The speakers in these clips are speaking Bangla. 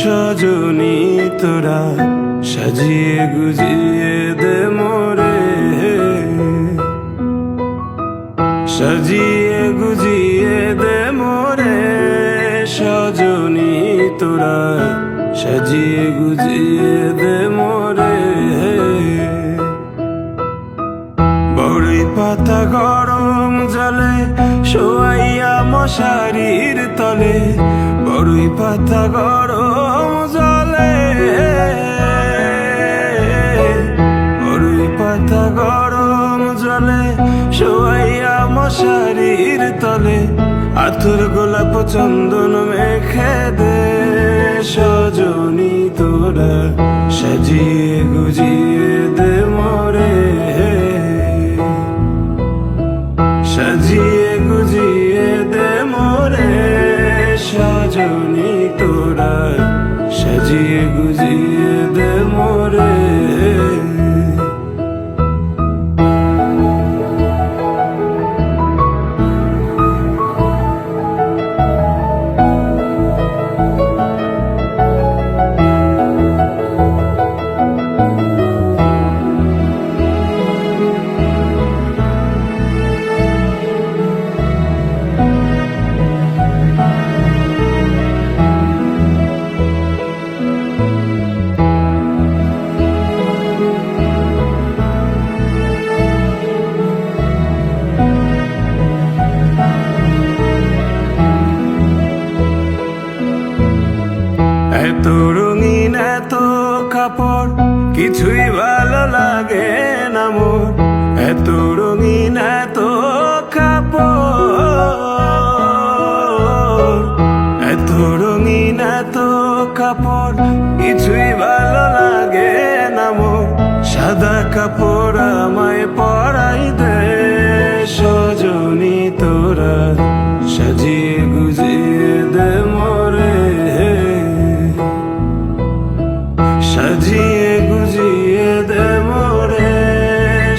সজনী তোরা সাজিয়ে গুজিয়ে দে মোরে, সাজিয়ে গুজিয়ে দে মোরে সজনী তোরা সাজিয়ে গুজিয়ে দে মোরে। বড়ই পাতা গরম জলে শোয়াইয়া মশারির তলে, বড়ই পাতা গরম জলে, বড়ই পাতা গরম জলে শোয়াইয়া মশারির তলে, আতর গোলাপ চন্দন মেখে দে সজনী তোরা সাজিয়ে গুজিয়ে দে মোরে, সাজিয়ে গুজিয়ে দে মোরে সজনী তোরা সাজিয়ে গুজিয়ে দে মোরে। এত রঙিন এত কাপড় কিছুই ভালো লাগে না মোর, এত রঙিন এত কাপড়, এত রঙিন এত কাপড় কিছুই ভালো লাগে না মোর, সাদা কাপড় আমায় পরাই দে সজনী তোরা সাজিয়ে গুজিয়ে দে মোরে, সাজিয়ে গুজিয়ে দে মোরে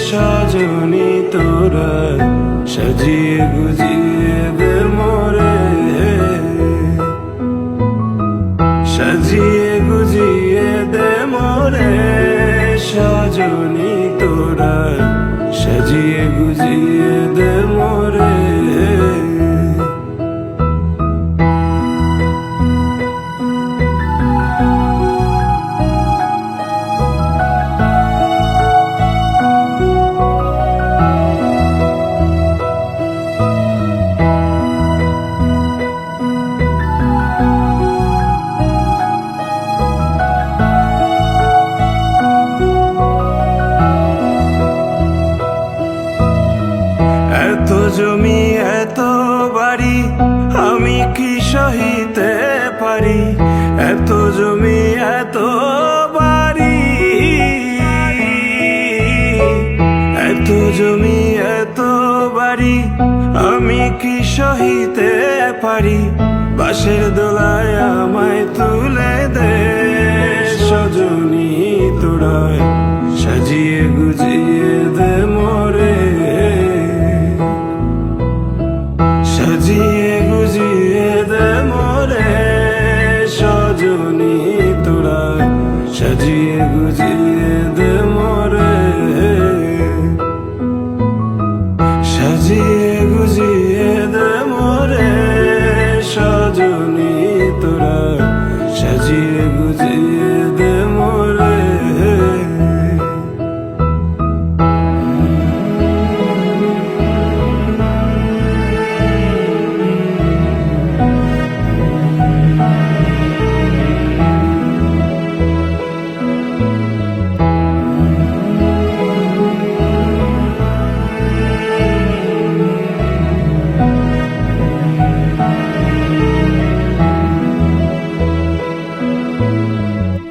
সজনী তোরা সাজিয়ে গুজিয়ে দে মোরে, সাজিয়ে গুজিয়ে দে মোরে সজনী তোরা সাজিয়ে গুজিয়ে দে মোরে। এত জমি এত বাড়ি আমি কি সহিতে পারি, এত জমি এত বাড়ি, এত জমি এত বাড়ি আমি কি সহিতে পারি, বাঁশের দোলায় আমায় তুলে দে সজনী তোরা সাজিয়ে গুজিয়ে দে মোরে, সাজিয়ে গুজিয়ে দে মোরে সজনী তোরা সাজিয়ে গুজিয়ে দে মোরে, সাজিয়ে গুজিয়ে দে মোরে সজনী তোরা সাজিয়ে গুজিয়ে